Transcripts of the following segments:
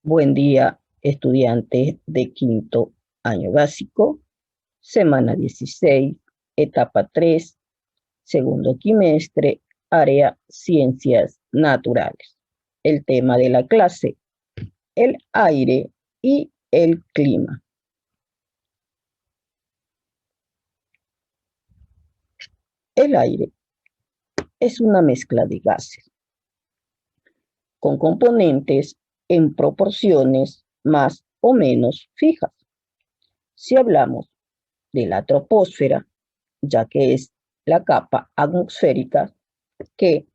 Buen día, estudiantes de quinto año básico, semana 16, etapa 3, segundo quimestre, área Ciencias Naturales. El tema de la clase, el aire y el clima. El aire es una mezcla de gases con componentes en proporciones más o menos fijas. Si hablamos de la troposfera, ya que es la capa atmosférica que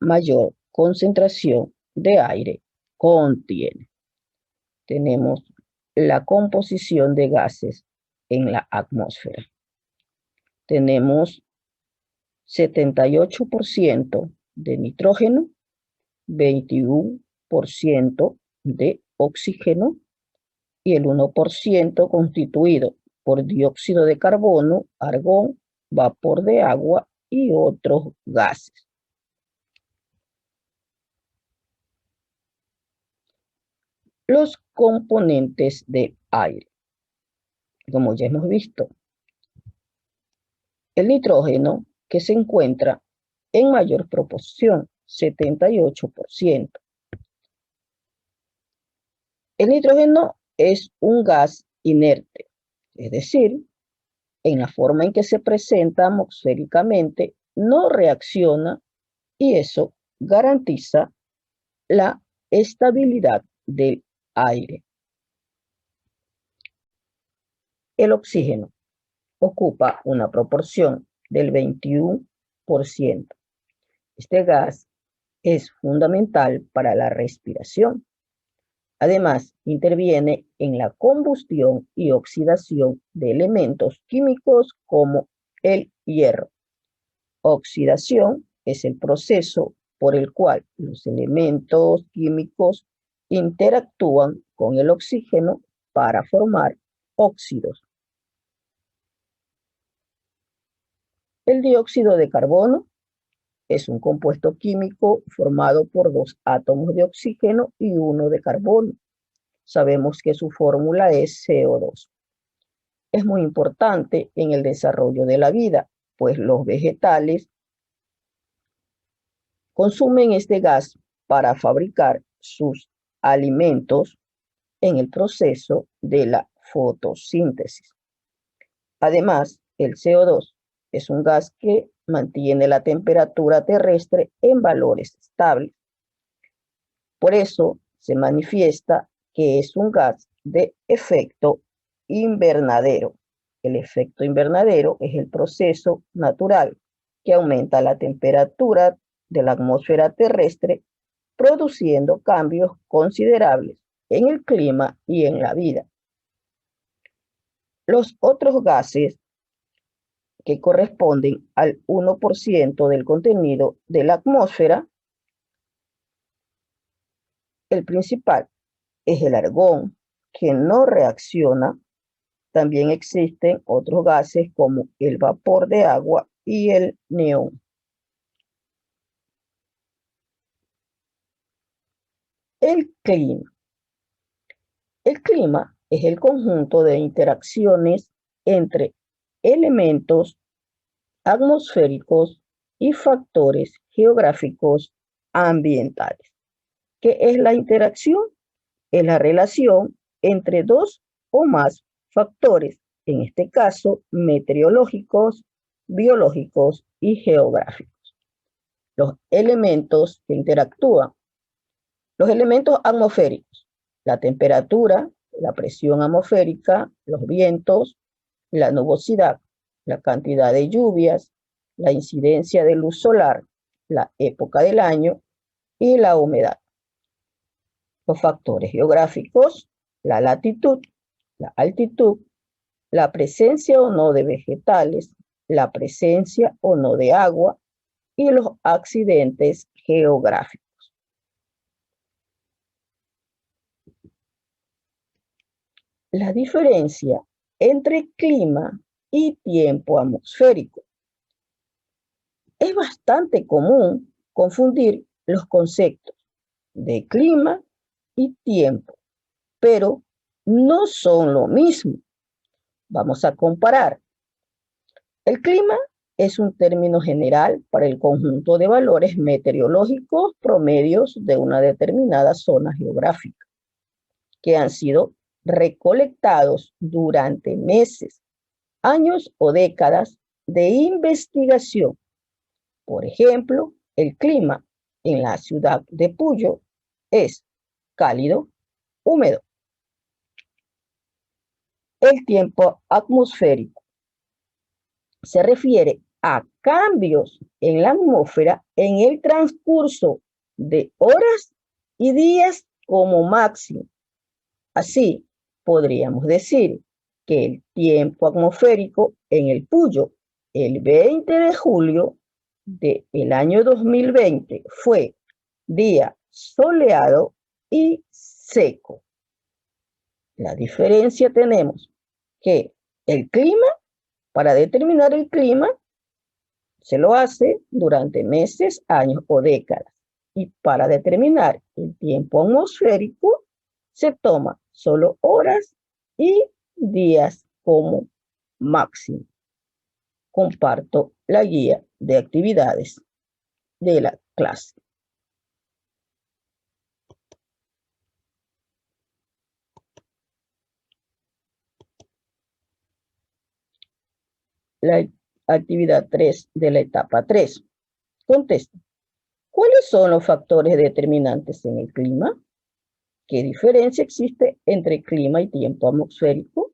mayor concentración de aire contiene. Tenemos la composición de gases en la atmósfera. Tenemos 78% de nitrógeno, 21% de oxígeno y el 1% constituido por dióxido de carbono, argón, vapor de agua y otros gases. Los componentes del aire. Como ya hemos visto, el nitrógeno, que se encuentra en mayor proporción, 78%. El nitrógeno es un gas inerte, es decir, en la forma en que se presenta atmosféricamente, no reacciona y eso garantiza la estabilidad del aire. El oxígeno ocupa una proporción del 21%. Este gas es fundamental para la respiración. Además, interviene en la combustión y oxidación de elementos químicos como el hierro. Oxidación es el proceso por el cual los elementos químicos interactúan con el oxígeno para formar óxidos. El dióxido de carbono es un compuesto químico formado por 2 átomos de oxígeno y 1 de carbono. Sabemos que su fórmula es CO2. Es muy importante en el desarrollo de la vida, pues los vegetales consumen este gas para fabricar sus alimentos en el proceso de la fotosíntesis. Además, el CO2 es un gas que mantiene la temperatura terrestre en valores estables. Por eso se manifiesta que es un gas de efecto invernadero. El efecto invernadero es el proceso natural que aumenta la temperatura de la atmósfera terrestre, produciendo cambios considerables en el clima y en la vida. Los otros gases que corresponden al 1% del contenido de la atmósfera, el principal es el argón, que no reacciona. También existen otros gases como el vapor de agua y el neón. El clima. El clima es el conjunto de interacciones entre elementos atmosféricos y factores geográficos ambientales. ¿Qué es la interacción? Es la relación entre dos o más factores, en este caso meteorológicos, biológicos y geográficos. Los elementos que interactúan. Los elementos atmosféricos, la temperatura, la presión atmosférica, los vientos, la nubosidad, la cantidad de lluvias, la incidencia de luz solar, la época del año y la humedad. Los factores geográficos, la latitud, la altitud, la presencia o no de vegetales, la presencia o no de agua y los accidentes geográficos. La diferencia entre clima y tiempo atmosférico. Es bastante común confundir los conceptos de clima y tiempo, pero no son lo mismo. Vamos a comparar. El clima es un término general para el conjunto de valores meteorológicos promedios de una determinada zona geográfica, que han sido recolectados durante meses, años o décadas de investigación. Por ejemplo, el clima en la ciudad de Puyo es cálido, húmedo. El tiempo atmosférico se refiere a cambios en la atmósfera en el transcurso de horas y días como máximo. Así, podríamos decir que el tiempo atmosférico en el Puyo el 20 de julio del año 2020 fue día soleado y seco. La diferencia tenemos que el clima, para determinar el clima, se lo hace durante meses, años o décadas. Y para determinar el tiempo atmosférico, se toma solo horas y días como máximo. Comparto la guía de actividades de la clase. La actividad 3 de la etapa 3. Contesta. ¿Cuáles son los factores determinantes en el clima? ¿Qué diferencia existe entre clima y tiempo atmosférico?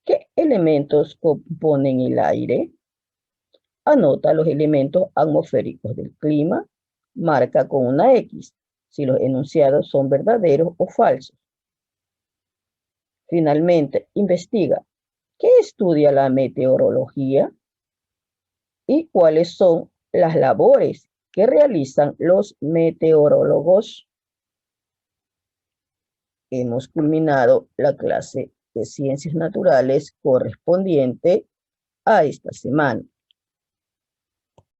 ¿Qué elementos componen el aire? Anota los elementos atmosféricos del clima. Marca con una X si los enunciados son verdaderos o falsos. Finalmente, investiga qué estudia la meteorología y cuáles son las labores que realizan los meteorólogos. Hemos culminado la clase de Ciencias Naturales correspondiente a esta semana.